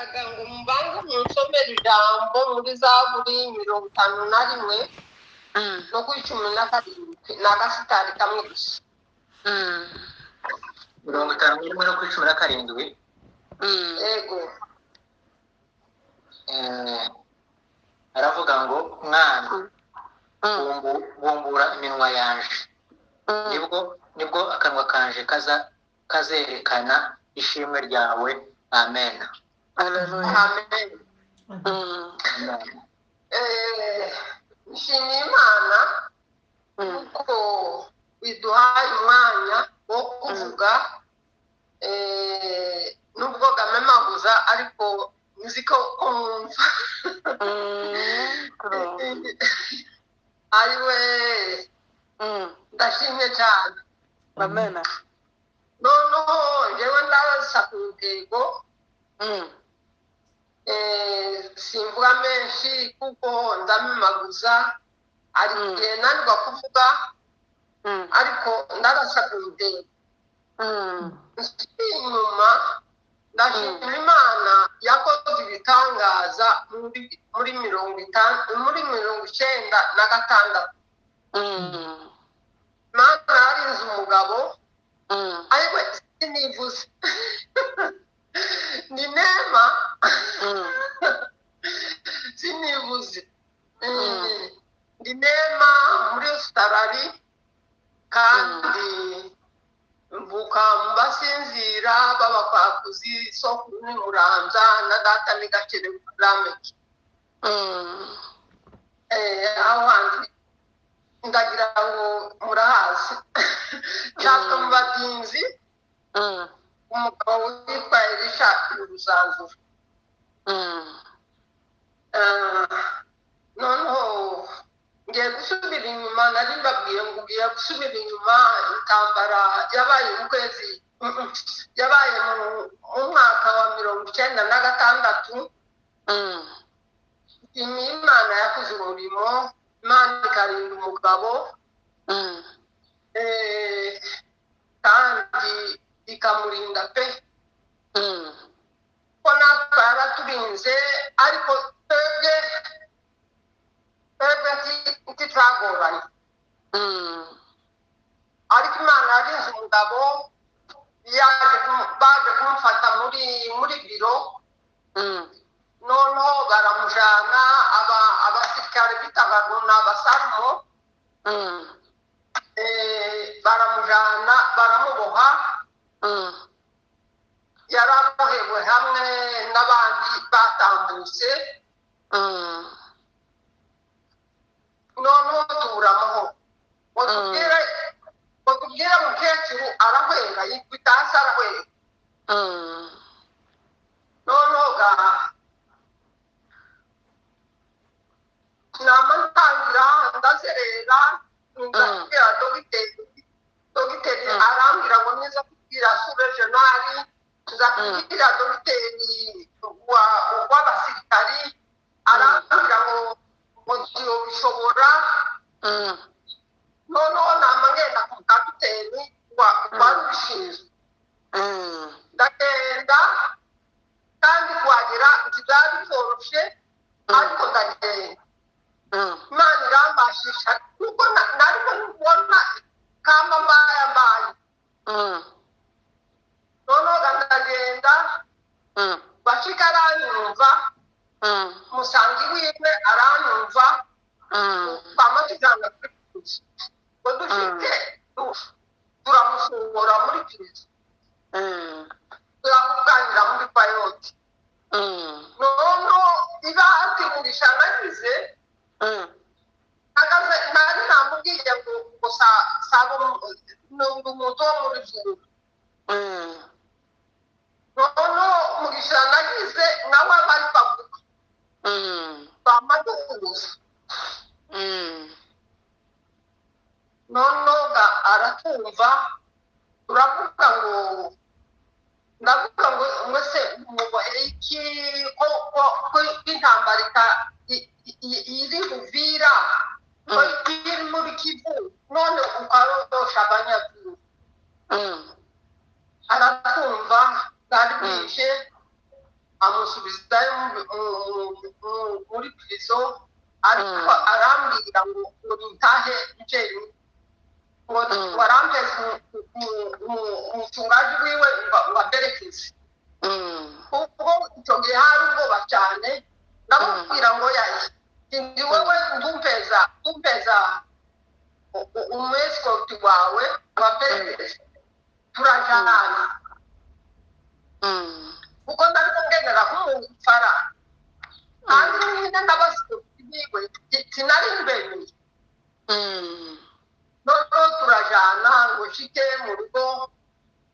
nagiraga ngo mbanze munsomere ijambo muri Zaburi 51 no ku 17 n'agasitari kamwe gusa. 51 no ku 17. Yego. Aravuga ngo mwana bumbura iminwa yanje, nibwo akanwa kanje kazerekana ishimwe ryawe. Amen. Amen. Nshimye Imana kuko biduhaye umwanya wo kuvuga nubwo gamemaguza ariko nzi ko kumva ariwe ndashimye cyane. Amen. Noneho njyewe ndabasa ku ntego simvuga menshi kuko ndamemaguza ari igihe nanirwa kuvuga ariko ndabasa ku ntego. Inyuma ndashimira Imana yakoze ibitangaza muri 96. Imana yarinze umugabo ariko sinivuze ni nema sinivuze ni nema muri Australia kandi mbuka mbasinzira babakwakuzi soko ni Muramza na data ni Gakire Rameki aho handi ndagira ngo murahazi cyangwa mubadinzi umugabo witwa Elisha Rusanzura. Noneho ngiye gusubira inyuma, nari mbabwiye ngo ngiye gusubira inyuma. Intambara yabaye mu kwezi yabaye mu mwaka wa 96. Imana yakoze umurimo, Imana ikarinda umugabo kandi ikamurinda pe ko natwe yaraturinze ariko twebwe ntitwagoranye ariko Imana yarinze umugabo. Baje kumufata muri biro noneho baramujana abasirikare bitaga n'abasarumo baramujana baramuboha. Yarabohewe hamwe n'abandi batambutse noneho tubura amahoro. Tubwire mukecuru arahwera yikubita hasi arahwera. Noneho nama ntangira ndazerera ndabwira dogiteri arambwira ngo niza kubwira sub-regionali nza kubwira dogiteri w'abasirikari arambwira ngo bishobora. Noneho nama ngenda ku kapiteni wari ubishinzwe ndagenda kandi kuhagera byari byoroshye ariko ndagenda. Imana irambashisha kuko nariko kubona kama mbaya. Noneho ndagenda bashika aranyumva, musangi wiwe aranyumva bamatujana ngo dushike turamusohora muri kristo turakuganira muri pilot. Noneho ibahati mugisha nagize akaze nari namubwiye ngo sabo n'umuntu wo muri juru. Noneho mugisha nagize nawe bari bavuga bamaduhuza. Noneho aratumva turavuga ngo ndavuga ngo mwese mubohere iki ko intambara iri Uvira ko iri muri Kivu none ukarosha abanyagihugu. arakumva bwari bwije amusubiza ariko arambwira ngo nitahe njyewe ngo warampeze umucungaji wiwe ngo aberekeze kuko icyo gihe hari ubwoba cyane ndamubwira ngo yaye ndi wowe ndumpeza umwesikoti wawe waberekeze turajana kuko ndari kugendera nk'umufara kandi nyine n'abasikoti biwe sinari mbemeye noneho turajana ngo nshike mu rugo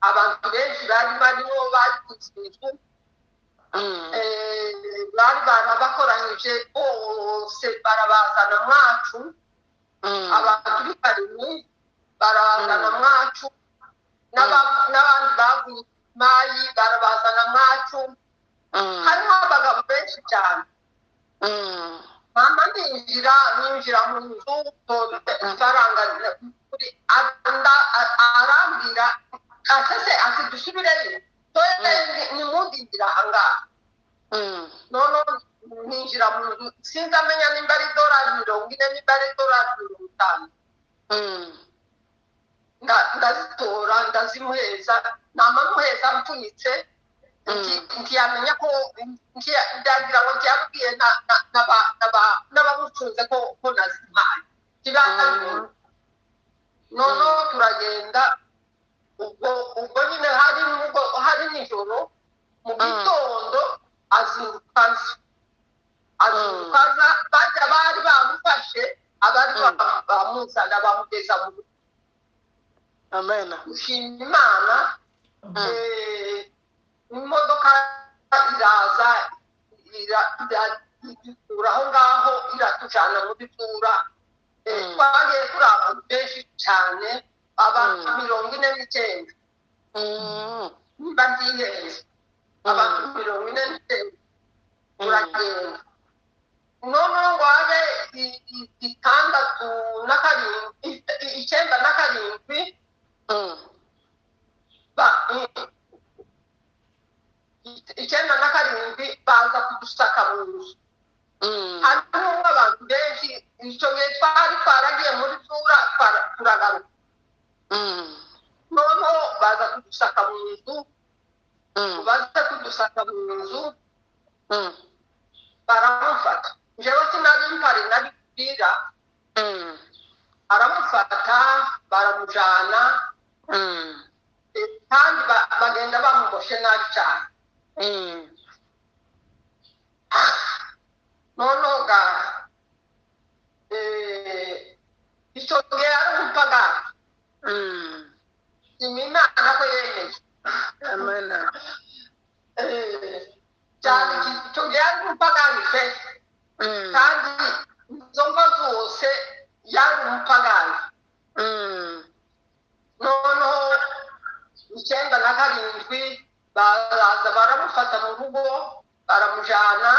abantu benshi bari barimo bari kuzinzu bari barabakoranyije bose barabazana mwacu abantu bikarimi barabazana mwacu n'abandi bavuye mayi barabazana mwacu harimo abagabo benshi cyane mama ninjira mu nzu ifaranga arambwira atese ati dusubireyo nimundindira ahangaha none ninjira mu nzu sinzamenya nimba ari $40 nimba ari $50 ndazitora ndazimuheza namamuheza mpfunyitse ntiyamenya ko ndagira ngo byabwiye n'abamucunze ko nazimpaye kibaye noneho turagenda ubwo nyine hari nijoro mu gitondo azindukaza bajya bari bamufashe abari bamuzana bamugeza mu rugo amen ushima imana imodoka iraza idukura aho ngaho iratujana mu bitura twagiye turi abantu benshi cyane abantu 49 nimba ndihenze abantu 49 turagenda noneho ngo habe 97 baza kudusaka mu nzu harimo abantu benshi icyo gihe twaragiye muri tura turagaruka noneho baza kudusaka mu nzu baramufata njyewe sinari mpari nari kubwira aramufata baramujana kandi bagenda bamuboshe nabi cyane noneho icyo gihe ari umupagani imana ko yemeye amena cyane icyo gihe ari umupagani pe kandi izo mva zose yari umupagani noneho 97 baraza baramufata mu rugo baramujana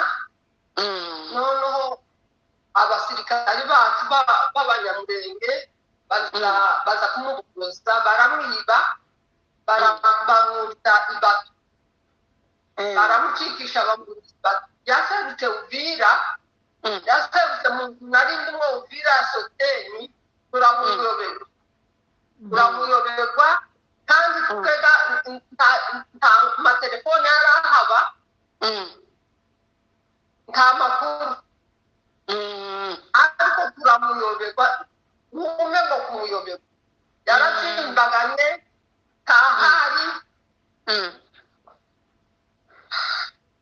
noneho abasirikari bacu b'abanyamurenge baza kumubuguza baramwiba baramwita ibatu baramucikisha bamwita ibatu yaserutse Uvira yaserutse nari ndimo Uvira Soteni turamuyoberwa kandi twega nta matelefone yari ahaba nta makuru ariko turamuyoberwa n'umwe ngo kumuyoberwa yaratsimbaganye tahari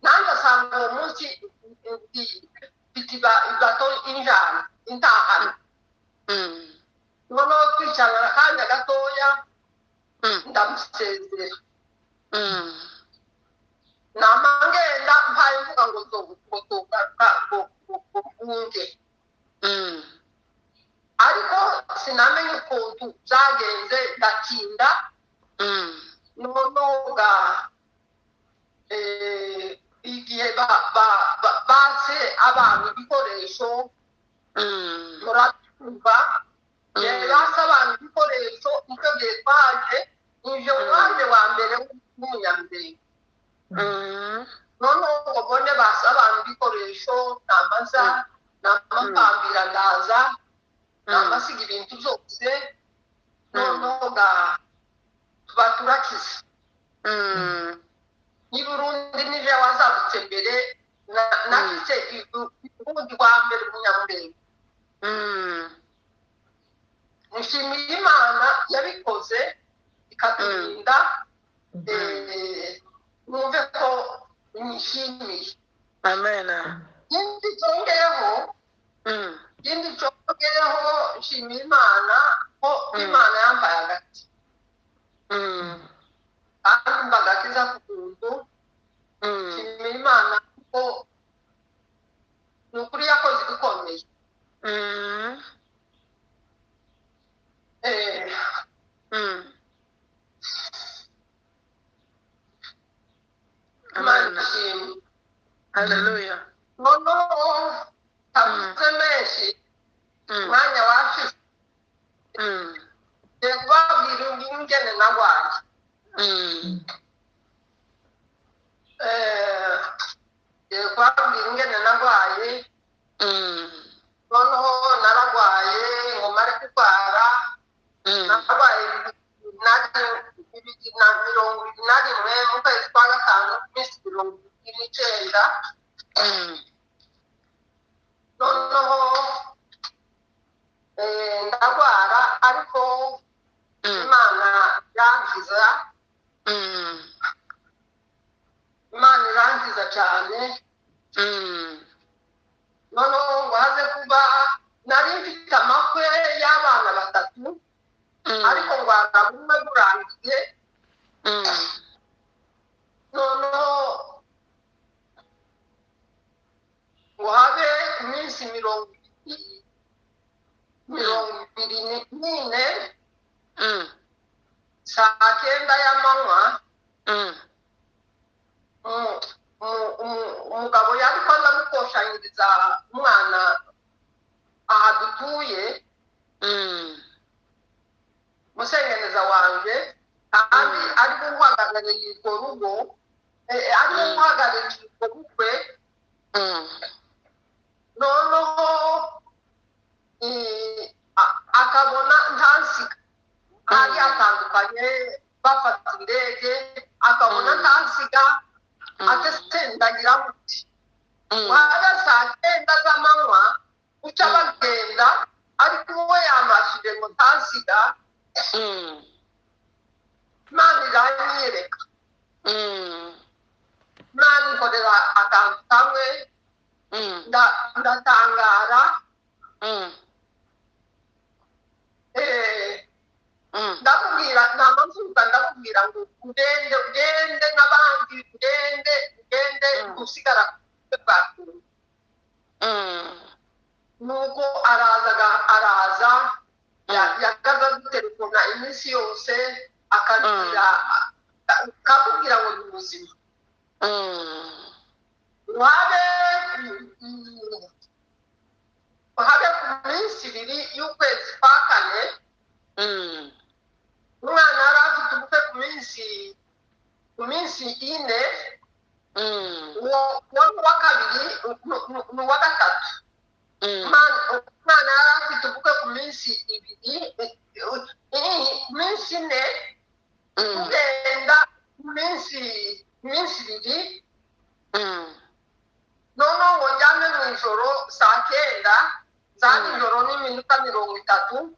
nanjye asanga uwo munsi ibato injana intahana noneho twicarana akanya gatoya ndamusezera namangenda mpaye mvuga ngo zogaruka ngo unge ariko sinamenye ukuntu byagenze ndatinda noneho igihe base abantu ibikoresho muratumva base abantu ibikoresho nicyo gihe twaje uje umwanya wa mbere w'umunyamurenge noneho ngo mbone base abantu ibikoresho namaza namapambira ndaza namasiga ibintu byose noneho tuba turakize ni Burundi nije wazabutse mbere nakize ubundi wa mbere umunyamurenge nshimiye Imana yabikoze ikaturinda numve ko nishimiye Amen. Yindi cyongeyeho nshimiye Imana ko Imana yambaye agati kandi mbagakiza ku kuntu nshimiye Imana ko ni ukuri yakoze ibikomeye Amen. Hallelujah. noneho tavuze menshi umwanya washize ngiye kubabwira ingene narwaye ngiye kubabwira ingene narwaye noneho nararwaye ngo mare kurwara narwaye bibiri na mirongo ibiri na rimwe mu kwezi kwa gatanu iminsi mirongo ibiri n'icyenda noneho ndarwara ariko Imana irankiza cyane noneho ngo haze kuba nari mfite amakwe y'abana batatu ariko ngo bumwe burangiye noneho ngo habe iminsi mirongo ibiri n'ine saa kenda y'amanywa umugabo yari kwaza gukoshanyiriza umwana aha dutuye musengeneza wanje kandi ari guhagararira urwo rugo ari guhagararira urwo bukwe noneho akabona ntasiga hari atandukanye bafata indege akabona ntasiga atesendagira muti waba saa kenda z'amanywa uca bagenda ariko uwo yamashije ngo ntasiga Imana iranyereka Imana ikorera akantu kamwe ndatangara ndakubwira namazuka ndakubwira ngo ugende n'abandi ugende gusigara bwacu nuko araza yagaza gutelefona iminsi yose akakubwira ngo ni ubuzima habe ku minsi ibiri y'ukwezi kwa kane umwana yari afite ubukwe ku minsi ine uwa kabiri n'uwa gatatu umwana yari afite ubukwe ku minsi ibiri minsi ine tugenda minsi ibiri noneho ngo njyane mu ijoro saa kenda za nijoro n'iminota 30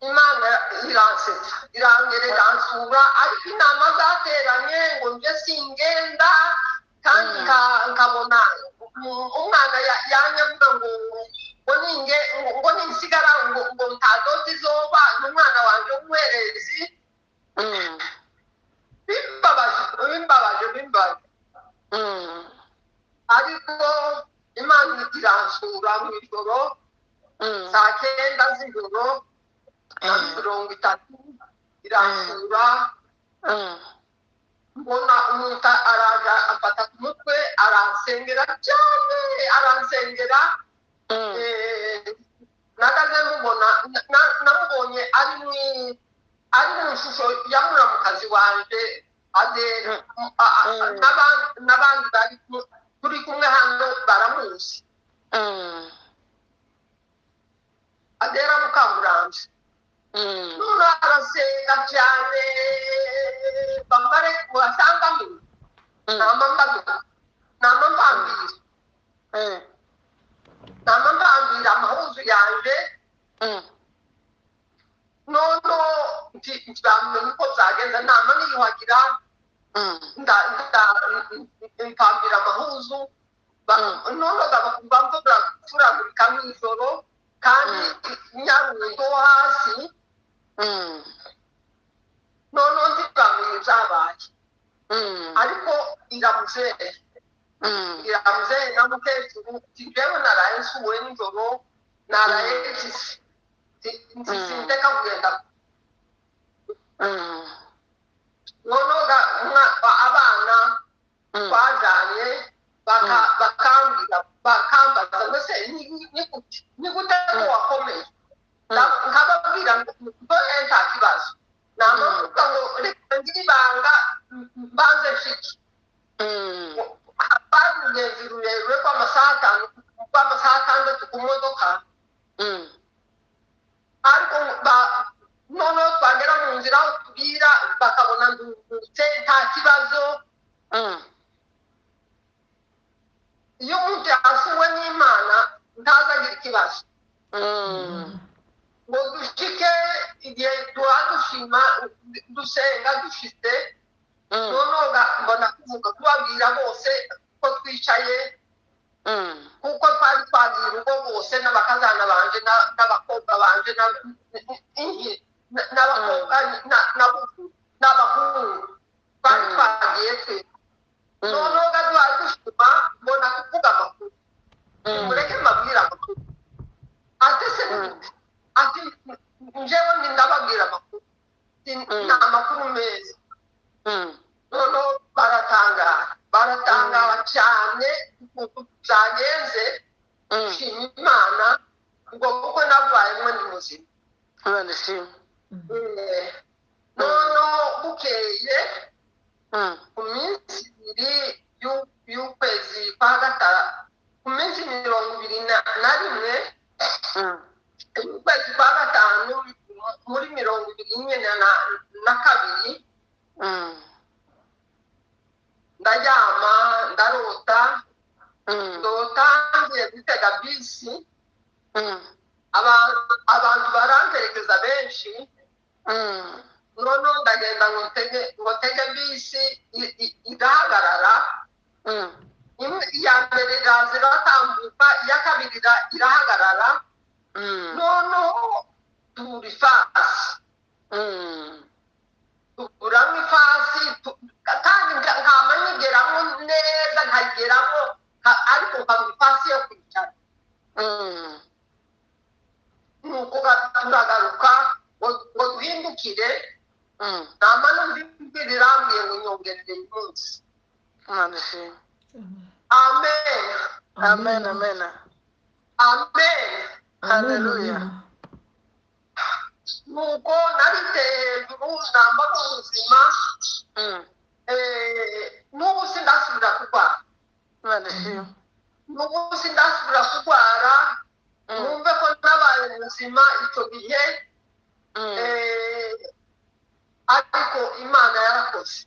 Imana iransetsa irangere iransura ariko inama zateranye ngo njye singenda kandi nkabona umwana yanyavuga ngo ninsigara ngo ntadozi zoba n'umwana wanjye w'umuherezi bimbabaje ariko Imana iransura mu ijoro saa kenda z'ijoro na 30 iransura mbona umuntu araza afata ku mutwe aransengera cyane nagaze mubona namubonye ari mu ishusho ya muramukazi wanje n'abandi bari turi kumwe hano baramuzi agera Mukamburambi none arasenga cyane bambare wasangamo namambambira amahuzu yanjye nono ntibamenye uko byagenze nama niyuhagira mpambira amahuzu nono gabakumva mfuragurika mw'ijoro kandi nyarundo hasi nono ntibamenye ibyabaye ariko iramuzehe na mukecuru njyewe naraye nsuwe nijoro naraye sindeka kugenda nonoga abana twajanye bakambaza mbese ni gute ko wakomeye nkababwira ngo nta kibazo namavuga ngo reka ngire ibanga mbanze nshiki bari urugendo rurerure rw'amasaha atandatu ku modoka ariko noneho twagera mu nzira aho tubwira bakabona ndungutse nta kibazo iyo umuntu yasuwe n'Imana ntazagira ikibazo ngo dushike igihe dushima dusenga dushitse noneho mbona kuvuga kubabwira bose ko twicaye kuko twari twagiye urugo bose n'abakazana banje n'abakobwa banje n'abakobwa n'abahungu twari twagiye twe noneho duhaye dushima mbona kuvuga amakuru mureke mbabwira amakuru ati se ati njyewe ndababwira amakuru ni amakuru meza noneho baratangara cyane ukuntu byagenze nshima Imana ngo kuko nabayemo ndi muzima noneho bukeye ku minsi ibiri y'ukwezi kwa gatatu ku minsi 21 ukwezi kwa gatanu muri 22 ndaryama ndarota ngiye gutega bisi abantu baramperekeza benshi noneho ndagenda ngo tege bisi irahagarara iya mbere iraza iratambuka iya kabiri irahagarara noneho tubura ifasi tuburamo ifasi kandi nkama nyigeramo neza nkageramo ariko nkabura ifasi yo kwicara nuko turagaruka ngo duhindukire nama n'undi rirambwiye ngo nyongerere uyu munsi amen amen amen amen haleluya nuko nariteye hejuru namba mu buzima n'ubu sindasubira kurwara n'ubu sindasubira kurwara numve ko nabaye muzima icyo gihe ariko Imana yarakoze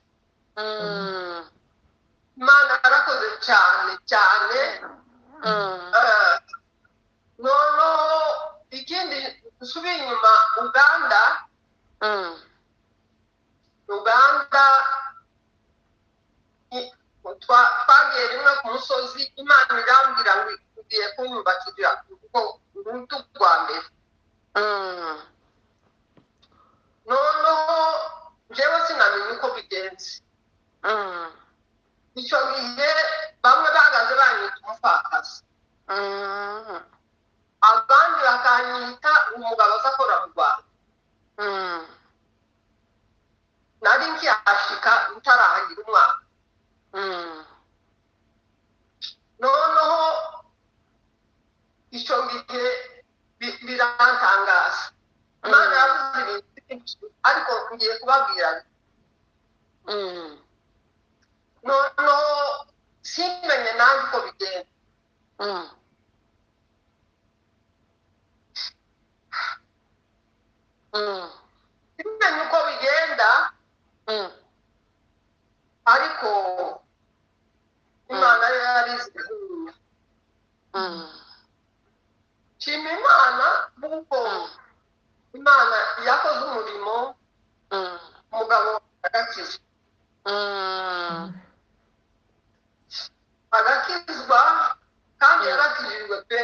Imana yarakoze cyane cyane noneho ikindi dusubiye inyuma Uganda twagiye rimwe ku musozi Imana irambwira ngo ugiye kunyubakira urugo rwa mbere noneho njyewe sinamenye uko bigenze icyo gihe bamwe bahagaze banyita umupfakazi abandi bakanyita umugabo azakora mu Rwanda nari nkiyashika ntarahagira umwaka noneho icyo gihe birantangaza Imana yavuze ibintu ariko ngiye kubabwira noneho simenye nanjye uko bigenda. Simenye uko bigenda, ariko Imana yo yarizi guhura. Shima Imana kuko Imana yakoze umurimo, umugabo agakizwa. Agakizwa kandi yarakijijwe pe.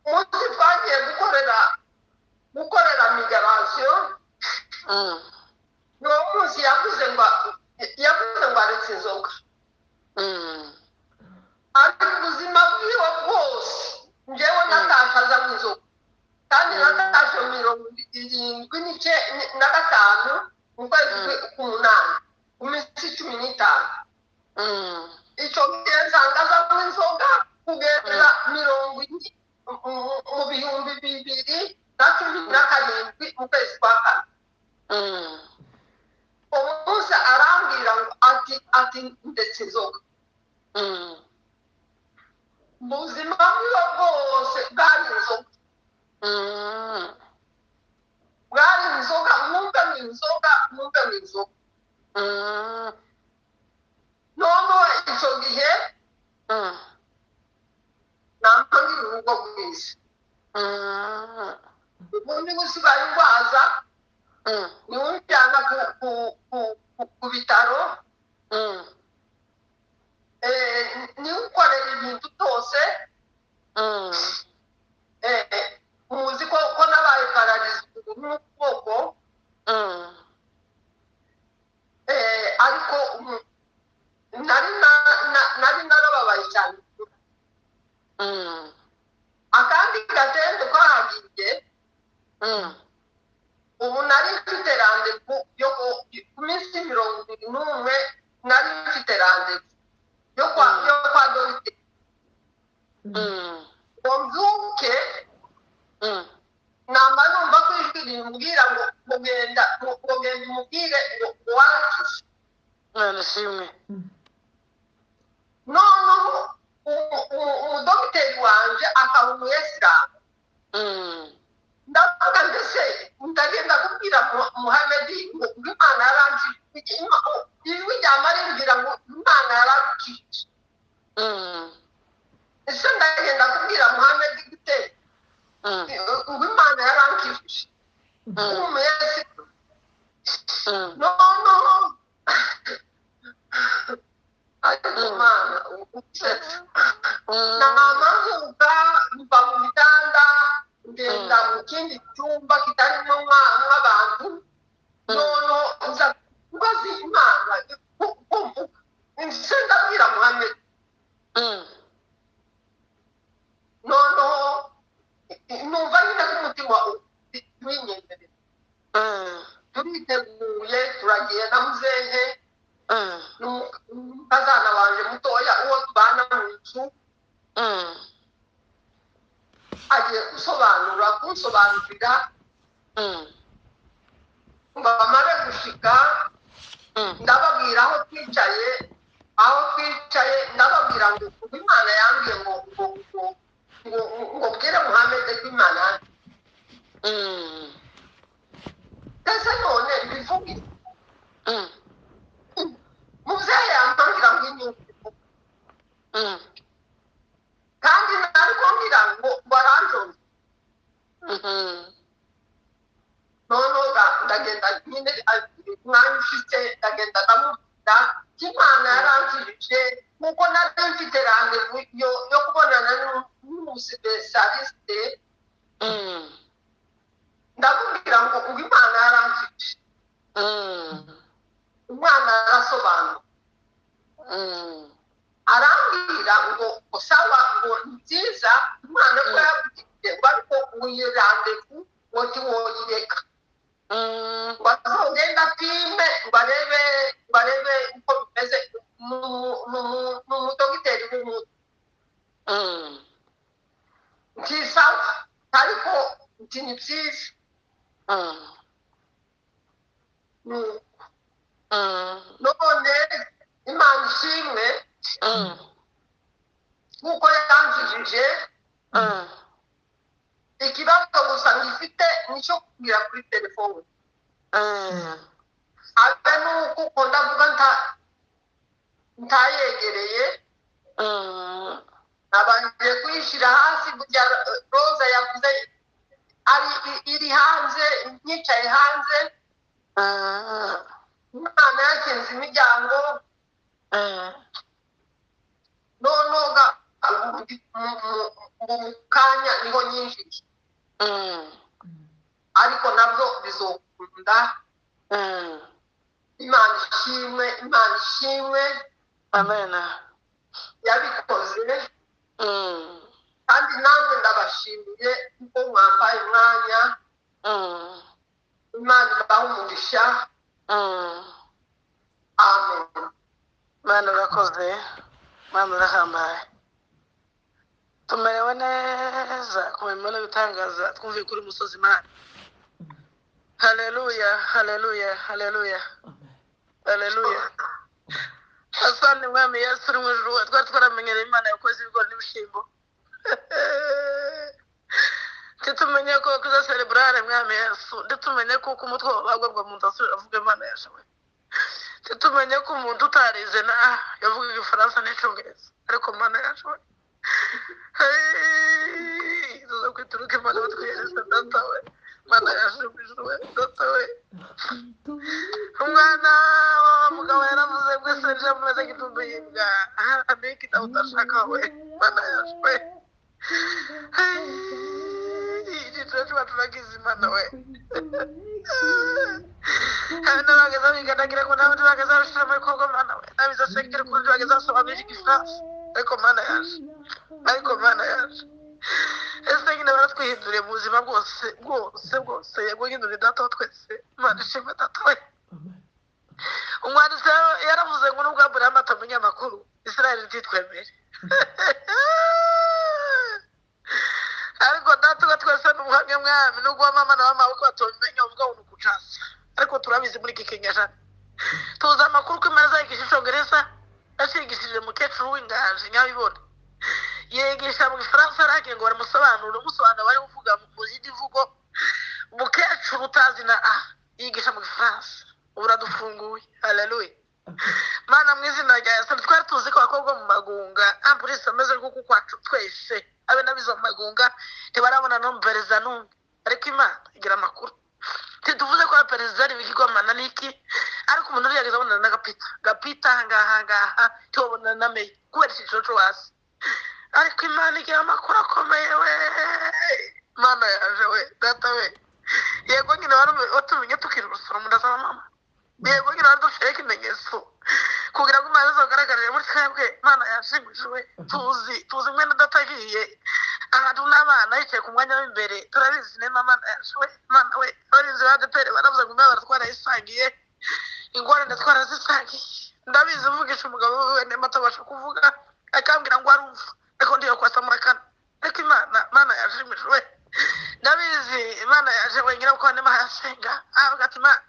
Umunsi twagiye gukorera migirasiyo, niwo munsi yavuze ngo aretse inzoga. Ariko ubuzima bwiwe bwose njyewe natakaza mu inzoga, kandi natakaje 75 mu kwezi k'umunani, mu minsi 15. Icyo gihe nsanga aza mu inzoga kugeza 20 mu bihumbi 2017 mu kwezi kwa kane. Uwo munsi arambwira ngo ati ndetse inzoga. Ubuzima bwiwe bwose bwari inzoga. Bwari inzoga, mwumve mu inzoga. Noneho icyo gihe ntabwo ngira urugo rwiza. Ubundi busigaye urwaza, niwe unjyana ku bitaro, niwe ukorera ibintu byose. Muzi ko nabaye pararize n'ukuboko, ariko nari narababaye cyane. Akandi gatendo kahagiye, ubu nari mfite randevu yo ku minsi 21, nari mfite randevu yo kwa dogiteri. Ngo mbyuke, namba numva ko ijwi rimbwira ngo genda umubwire ngo warakije. Nashimwe. Noneho umudogiteri wanje akaba umuyisilamu. Ndavuga mbese ndagenda kubwira Muhamedi ngo Imana yaranshije, ijwi ryama rimbwira ngo Imana yaranshije. Ese ndagenda kubwira Muhamedi gute ngo Imana yaranshije? Umuyisilamu. Noneho ariko Imana umusetse. Namazuka mva mu bitanda, ngenda mu kindi cyumba kitarimo abantu. Noneho nza kubaza Imana, ese ndabwira Muhamedi. Noneho numva nyine ko umutima winyemerera. Turiteguye, turagiye na muzehe n'umukazana wanje mutoya uwo tubana mu nzu. Agiye kunsobanurira ngo bamare gushika, ndababwira aho twicaye, ndababwira ngo Imana yambwiye ngo bwire Muhamedi ko Imana ese none bivuge. Muzehe yambwira ngo inyungu, kandi nari kumbwira ngo baranjomye. Noneho ndagenda nyine umwanya ushize, ndagenda ndamubwira ko Imana yaranshije, kuko nari mfite randevu yo kubonana n'umusipesialisite. Ndamubwira ngo Imana yaranshije. Umwana arasobanura, arambwira ngo sawa, ngo ni byiza Imana ko yakugiriye, ngo ariko uyu randevu woyireka, ngo azogenda apime, ngo arebe uko bimeze. N'umudogiteri w'umutwe. Nti sawa, ariko nti ni byiza. None Imana ishimwe kuko yankijije ikibazo gusa ngifite nicyo kubwira kuri telefone abe nuko ndavuga ntayegereye nabanje kuyishyira hasi burya roza yavuze iri hanze nyicaye hanze umwana yakinze imiryango nonoga mu kanya niho nyinjiye ariko nabwo bizokunda imana ishimwe amen yabikoze kandi namwe ndabashimiye kuko mwampaye umwanya imana ibaha umugisha amen. Mana urakoze Mana urahambaye tumerewe neza kumenya n'ibitangaza twumviye kuri musozi Mana. Haleluya haleluya haleluya haleluya. Asante mwami Yesu uri mu ijuru twari twaramenyereye Imana yakoze ibigori n'ibishimbo tumenye ko kuza celebrare mwami Yesu tumenye ko umutwe wabagwa mu nda asubira avuga Imana yashowe tumenye ko umuntu utarize na yavuga igifaransa n'icyongereza ariko Imana yashowe tuza kwituruka Imana batwiyereza data we Mana yashimishwe data we umwana w'umugabo yaravuze ngo ese nje mumeze nk'itumbiyimbwa abiki utashaka we Mana yashwe tuba turagize Imana we n'abageza biganagira ngo nawe tubageza bashira muri Kongo Mana we nabiza sekere kuri tubageza sobanura igifaransa ariko Mana yaje ese nyine baratwihinduriye mu buzima bwose yaguhinduriye data wa twese Imana ishimwe data we umwanditsi yaravuze ngo nubwo Aburahamu atamenya amakuru Israeli ntitwemere ariko data wa twese n'umuhamya mwami nubwo wamama na mama uko batomenya uvuga ngo nukucasa ariko turabizi muri iki kinyejana tuzi amakuru ko Imana izayigisha icyongereza yashigishije mukecuru w'inganji nyabibona yigisha mu gifaransa aragiye ngo baramusobanura bari kuvuga mu zindi mvugo mukecuru utazi na yigisha mu gifaransa uradufunguye haleluya Mana mu izina rya Yesu twari tuzi ko abakobwa mu magunga ampurisi ameze nk'uko kwacu twese abe nabizo mu magunga ntibarabona no perezida n'umwe ariko Imana igira amakuru tuvuze ko perezida ari bigigomana n'iki ariko umuntu uri yageze abonana na gapita ngaha tubona na meyi kubera icyiciro cyo hasi ariko Imana igira amakuru akomeye we Mana yaje we data we yego nyine watumenye tukiri urusoro mu nda za mama yego nyine wadushire ikimenyetso kugira ngo Imana izogaragarire muri twebwe Mana yashimishwe tuzi mwene datagiye ahantu n'abana yicaye ku mwanya w'imbere turabizi ne Mana yaje Mana we abarinzi ba ADEPR baravuze ngo Imana twarayisangiye ingorane twarazisangiye ndabizi uvugisha umugabo we n'amatabasha kuvuga akambwira ngo arumva ariko ndiyo kwasa murakana ariko Imana yashimishwe ndabizi Imana yaje wenyine kuko ndema yasenga avuga ati Imana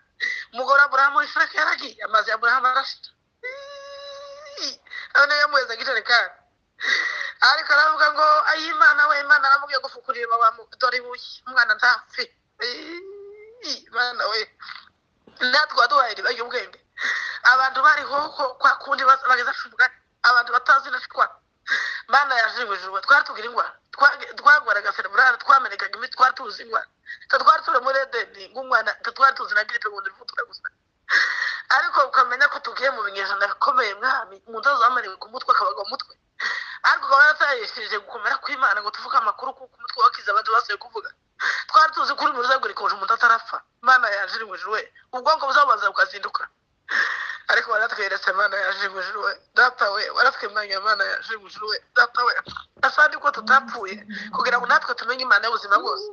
umugore Aburahamu Isiraki yaragiye amazi ya Aburahamu arashira none yamuheza gijerekani ariko aravuga ngo ayi Imana we Imana aramubwiye gufukurira dore ibuye umwana ntapfe Imana we natwe waduhaye ribaye ubwenge abantu bariho kwa kundi bageza shubwa abantu batazi na shwa Mana yashimishwe twatubwira ingwa twagwaraga cerebrale twamenekaga imiti twatuzi ingwa twari turi muri Edeni ngumwana twari tuzi na gripe ngo ndifutura gusa ariko ukamenya ko tugiye mu binyejana bikomeye mwami umuntu azamariwe ku mutwe akabaga mu mutwe ariko ukaba yaratayishije gukomera kw'Imana ngo tuvuge amakuru kuko umutwe wakiza abantu basuye kuvuga twari tuzi kuri mu ruzagurikoje umuntu atarapfa Mana yashimishwe ubwonko buzabanza bukazinduka ariko waratweretse Mana yashimishwe data we waratwemanya Mana yashimishwe data we asandi ko tutapfuye kugira ngo natwe tumenye Imana y'ubuzima bwose